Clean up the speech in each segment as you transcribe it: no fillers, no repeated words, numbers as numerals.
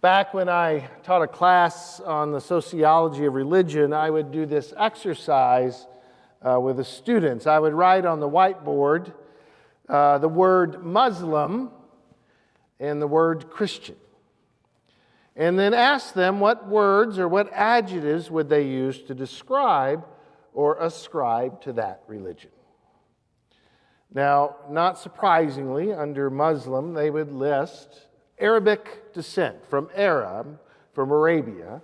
Back when I taught a class on the sociology of religion, I would do this exercise with the students. I would write on the whiteboard the word Muslim and the word Christian, and then ask them what words or what adjectives would they use to describe or ascribe to that religion. Now, not surprisingly, under Muslim, they would list Arabic descent, from Arab, from Arabia,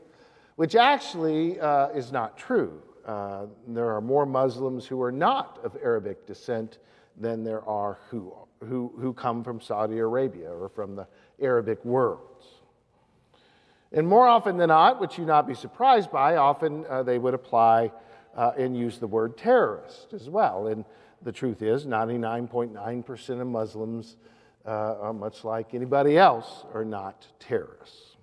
which actually is not true. There are more Muslims who are not of Arabic descent than there are who come from Saudi Arabia or from the Arabic worlds. And more often than not, which you'd not be surprised by, often they would apply and use the word terrorist as well. And the truth is, 99.9% of Muslims, much like anybody else, are not terrorists.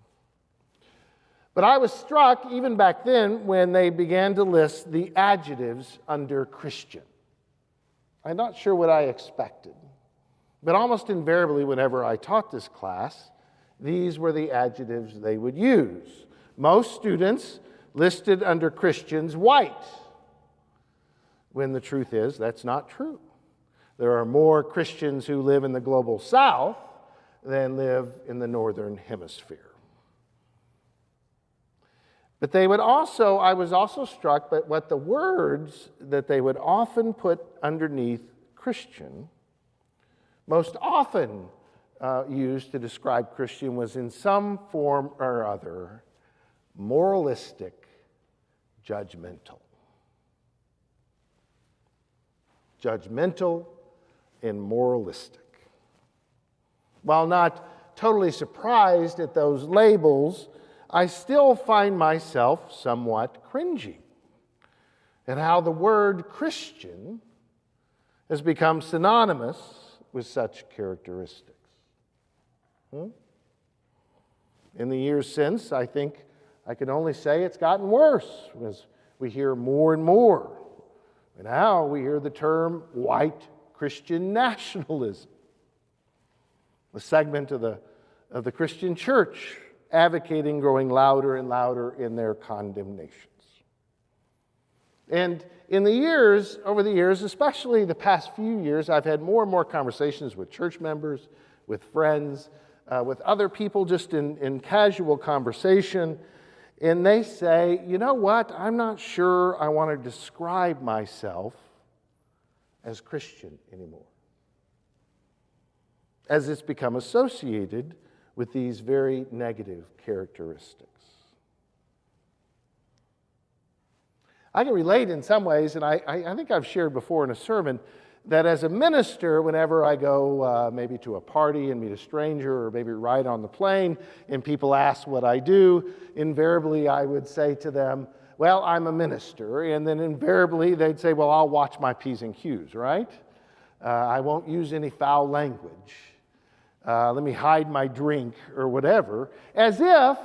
But I was struck, even back then, when they began to list the adjectives under Christian. I'm not sure what I expected, but almost invariably, whenever I taught this class, these were the adjectives they would use. Most students listed under Christians white, when the truth is that's not true. There are more Christians who live in the global south than live in the northern hemisphere. But I was also struck by what the words that they would often put underneath Christian, most often used to describe Christian, was in some form or other moralistic, judgmental. Judgmental and moralistic. While not totally surprised at those labels, I still find myself somewhat cringing at how the word Christian has become synonymous with such characteristics. In the years since, I think I can only say it's gotten worse as we hear more and more. And now we hear the term white Christian nationalism. A segment of the Christian church advocating growing louder and louder in their condemnations. And over the years, especially the past few years, I've had more and more conversations with church members, with friends, with other people just in casual conversation. And they say, you know what, I'm not sure I want to describe myself as Christian anymore, as it's become associated with these very negative characteristics. I can relate in some ways, and I think I've shared before in a sermon, that as a minister, whenever I go maybe to a party and meet a stranger or maybe ride on the plane and people ask what I do, invariably I would say to them, well, I'm a minister. And then invariably they'd say, well, I'll watch my P's and Q's, right? I won't use any foul language. Let me hide my drink or whatever, as if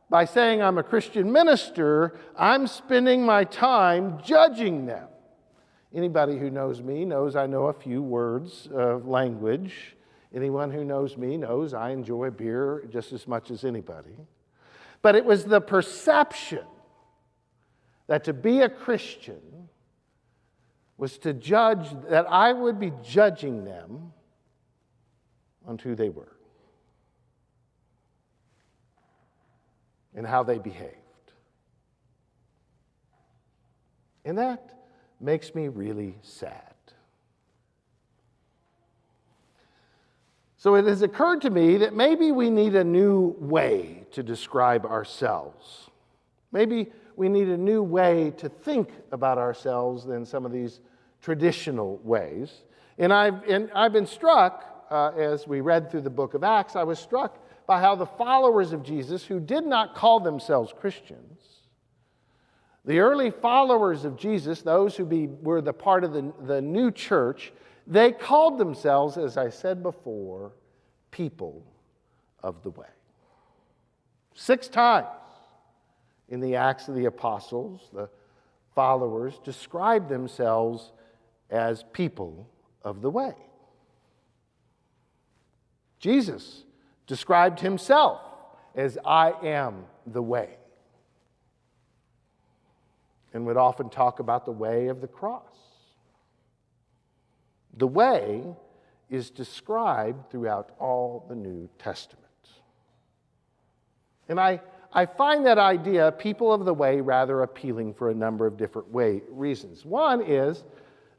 by saying I'm a Christian minister, I'm spending my time judging them. Anybody who knows me knows I know a few words of language. Anyone who knows me knows I enjoy beer just as much as anybody. But it was the perception that to be a Christian was to judge, that I would be judging them on who they were and how they behaved. And that makes me really sad. So it has occurred to me that maybe we need a new way to describe ourselves. Maybe we need a new way to think about ourselves than some of these traditional ways. And I've been struck, as we read through the book of Acts, I was struck by how the followers of Jesus, who did not call themselves Christians, the early followers of Jesus, those who were the part of the new church, they called themselves, as I said before, people of the way. 6 times in the Acts of the Apostles, the followers described themselves as people of the way. Jesus described himself as I am the way, and would often talk about the way of the cross. The way is described throughout all the New Testament. And I find that idea, people of the way, rather appealing for a number of different reasons. One is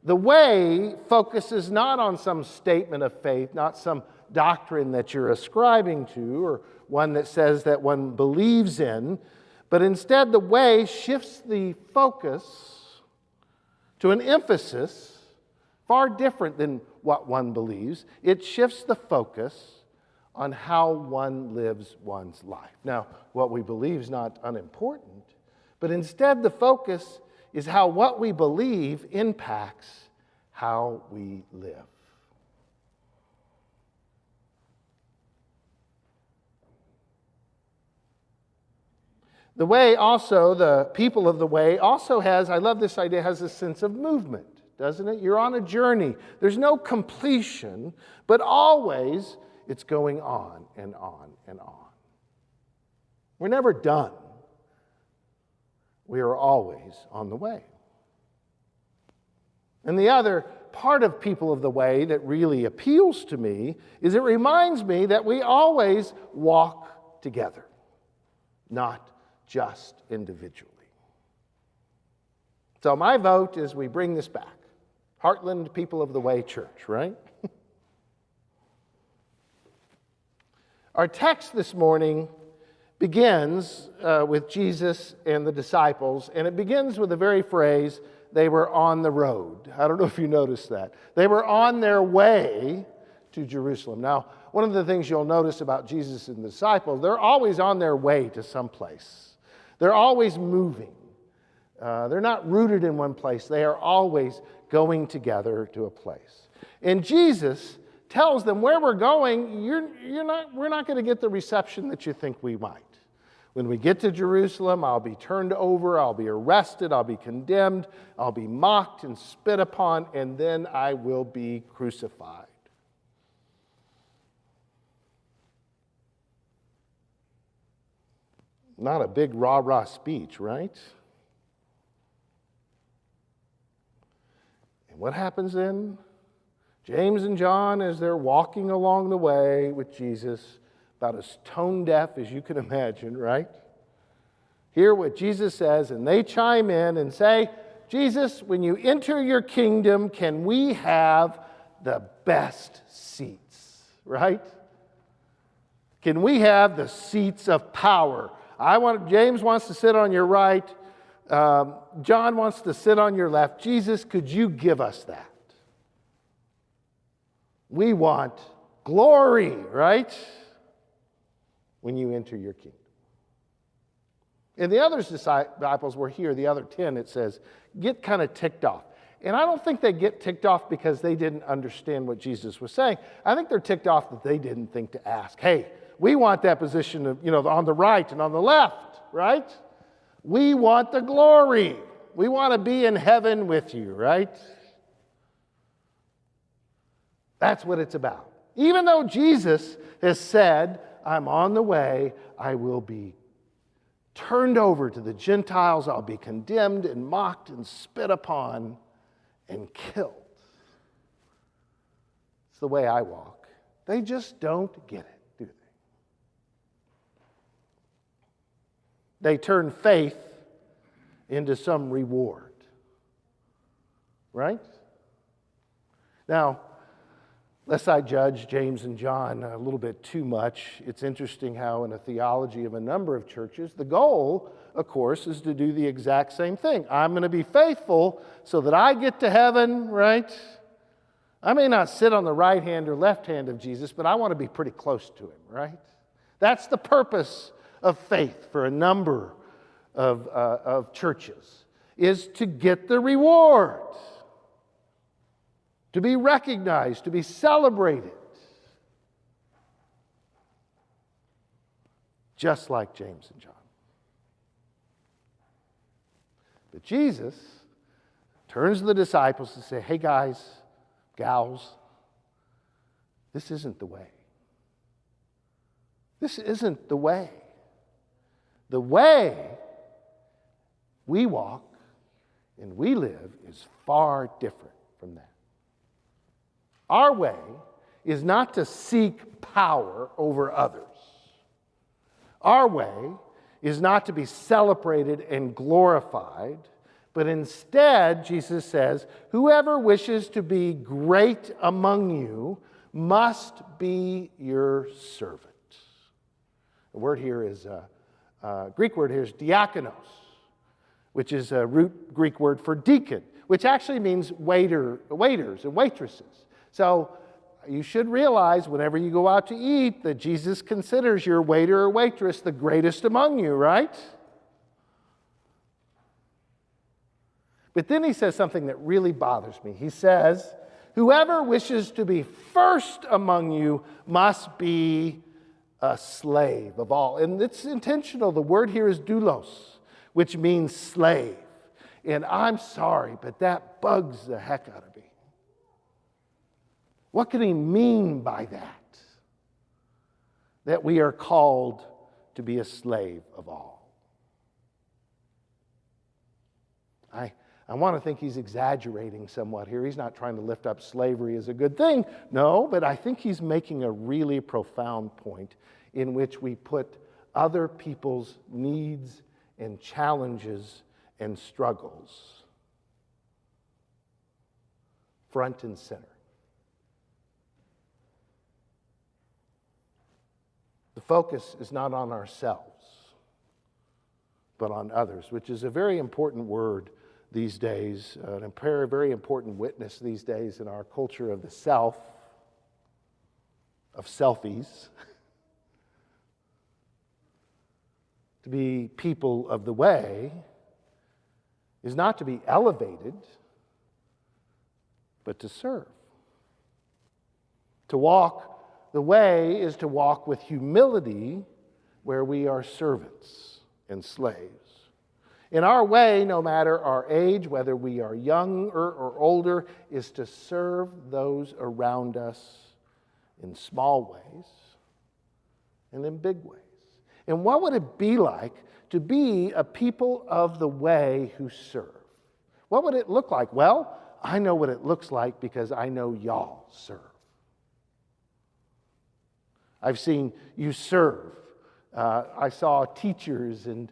the way focuses not on some statement of faith, not some doctrine that you're ascribing to, or one that says that one believes in, but instead the way shifts the focus to an emphasis far different than what one believes. It shifts the focus on how one lives one's life. Now, what we believe is not unimportant, but instead the focus is how what we believe impacts how we live. The way also, the people of the way also has, I love this idea, has a sense of movement, doesn't it? You're on a journey. There's no completion, but always it's going on and on and on. We're never done. We are always on the way. And the other part of people of the way that really appeals to me is it reminds me that we always walk together, not just individually. So my vote is we bring this back. Heartland People of the Way Church, right? Our text this morning begins with Jesus and the disciples, and it begins with the very phrase, they were on the road. I don't know if you noticed that. They were on their way to Jerusalem. Now, one of the things you'll notice about Jesus and the disciples, they're always on their way to someplace. They're always moving. They're not rooted in one place. They are always going together to a place. And Jesus tells them where we're going, we're not going to get the reception that you think we might. When we get to Jerusalem, I'll be turned over, I'll be arrested, I'll be condemned, I'll be mocked and spit upon, and then I will be crucified. Not a big rah-rah speech, right? And what happens then? James and John, as they're walking along the way with Jesus, about as tone deaf as you can imagine, right? Hear what Jesus says, and they chime in and say, Jesus, when you enter your kingdom, can we have the best seats, right? Can we have the seats of power? James wants to sit on your right. John wants to sit on your left. Jesus, could you give us that? We want glory, right? When you enter your kingdom. And the other disciples were here, the other 10, it says, get kind of ticked off. And I don't think they get ticked off because they didn't understand what Jesus was saying. I think they're ticked off that they didn't think to ask, hey, we want that position of, on the right and on the left, right? We want the glory. We want to be in heaven with you, right? That's what it's about. Even though Jesus has said, I'm on the way, I will be turned over to the Gentiles, I'll be condemned and mocked and spit upon and killed. It's the way I walk. They just don't get it, do they? They turn faith into some reward. Right? Now, lest I judge James and John a little bit too much, it's interesting how in a theology of a number of churches, the goal, of course, is to do the exact same thing. I'm going to be faithful so that I get to heaven, right? I may not sit on the right hand or left hand of Jesus, but I want to be pretty close to him, right? That's the purpose of faith for a number of churches, is to get the reward. To be recognized, to be celebrated. Just like James and John. But Jesus turns to the disciples and says, hey guys, gals, this isn't the way. This isn't the way. The way we walk and we live is far different from that. Our way is not to seek power over others. Our way is not to be celebrated and glorified, but instead, Jesus says, whoever wishes to be great among you must be your servant. The word here is, Greek word here is diakonos, which is a root Greek word for deacon, which actually means waiters and waitresses. So you should realize whenever you go out to eat that Jesus considers your waiter or waitress the greatest among you, right? But then he says something that really bothers me. He says, whoever wishes to be first among you must be a slave of all. And it's intentional. The word here is doulos, which means slave. And I'm sorry, but that bugs the heck out of me. What can he mean by that? That we are called to be a slave of all. I want to think he's exaggerating somewhat here. He's not trying to lift up slavery as a good thing. No, but I think he's making a really profound point in which we put other people's needs and challenges and struggles front and center. The focus is not on ourselves, but on others, which is a very important word these days, and a very important witness these days in our culture of the self, of selfies. To be people of the way is not to be elevated, but to serve. To walk the way is to walk with humility where we are servants and slaves. In our way, no matter our age, whether we are younger or older, is to serve those around us in small ways and in big ways. And what would it be like to be a people of the way who serve? What would it look like? Well, I know what it looks like because I know y'all serve. I've seen you serve. I saw teachers and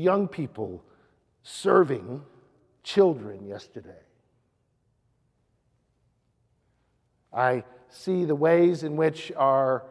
young people serving children yesterday. I see the ways in which our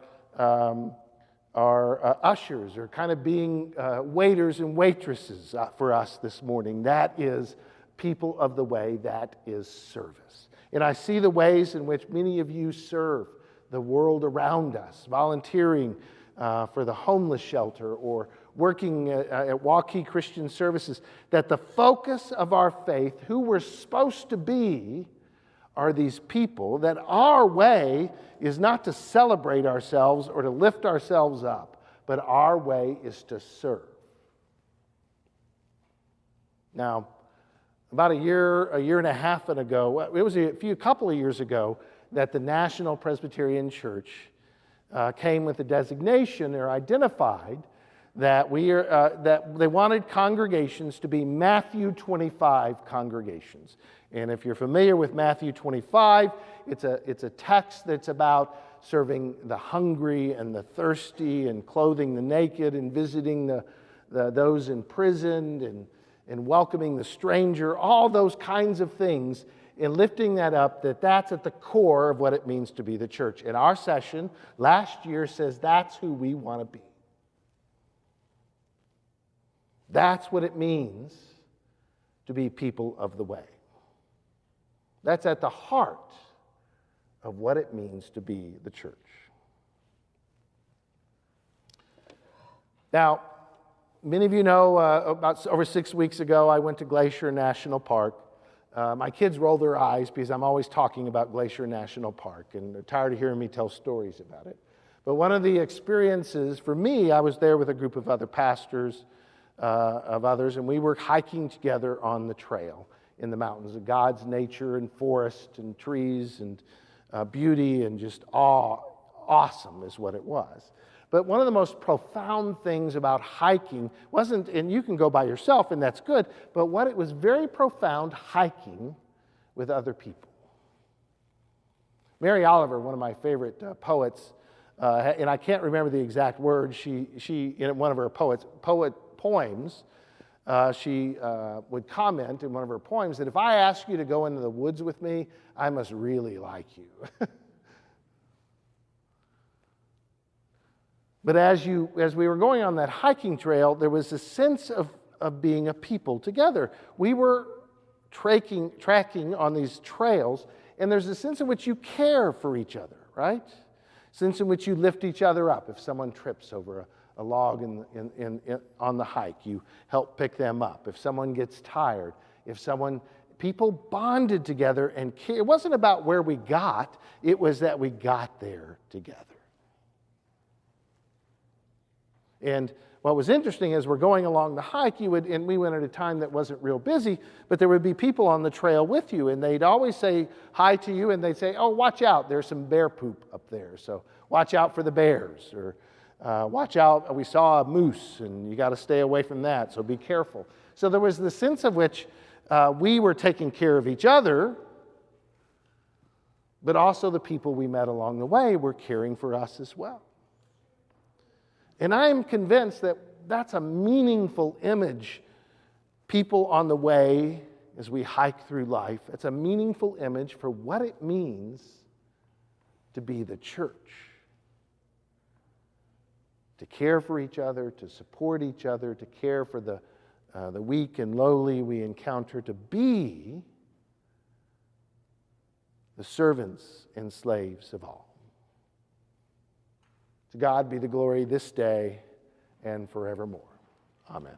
ushers are kind of being waiters and waitresses for us this morning. That is people of the way. That is service. And I see the ways in which many of you serve the world around us, volunteering for the homeless shelter or working at Waukee Christian Services, that the focus of our faith, who we're supposed to be, are these people, that our way is not to celebrate ourselves or to lift ourselves up, but our way is to serve. Now, about a year and a half ago, it was a couple of years ago, that the National Presbyterian Church came with a designation or identified that that they wanted congregations to be Matthew 25 congregations. And if you're familiar with Matthew 25, it's a text that's about serving the hungry and the thirsty and clothing the naked and visiting those imprisoned and welcoming the stranger, all those kinds of things, and lifting that up, that's at the core of what it means to be the church. And our session last year says that's who we want to be. That's what it means to be people of the way. That's at the heart of what it means to be the church. Now, many of you know, about over 6 weeks ago, I went to Glacier National Park. My kids roll their eyes because I'm always talking about Glacier National Park, and they're tired of hearing me tell stories about it. But one of the experiences for me, I was there with a group of other pastors, of others, and we were hiking together on the trail in the mountains of God's nature and forest and trees and beauty and just awesome is what it was. But one of the most profound things about hiking wasn't, and you can go by yourself and that's good, but what it was very profound hiking with other people. Mary Oliver, one of my favorite poets, and I can't remember the exact words, she in one of her poems, she would comment in one of her poems that if I ask you to go into the woods with me, I must really like you. But as we were going on that hiking trail, there was a sense of being a people together. We were tracking on these trails, and there's a sense in which you care for each other, right? Sense in which you lift each other up. If someone trips over a log on the hike, you help pick them up. If someone gets tired, people bonded together and it wasn't about where we got, it was that we got there together. And what was interesting is we're going along the hike, and we went at a time that wasn't real busy, but there would be people on the trail with you, and they'd always say hi to you, and they'd say, oh, watch out, there's some bear poop up there, so watch out for the bears, or watch out, we saw a moose, and you got to stay away from that, so be careful. So there was the sense of which we were taking care of each other, but also the people we met along the way were caring for us as well. And I am convinced that that's a meaningful image, people on the way as we hike through life. It's a meaningful image for what it means to be the church. To care for each other, to support each other, to care for the weak and lowly we encounter, to be the servants and slaves of all. To God be the glory this day and forevermore. Amen.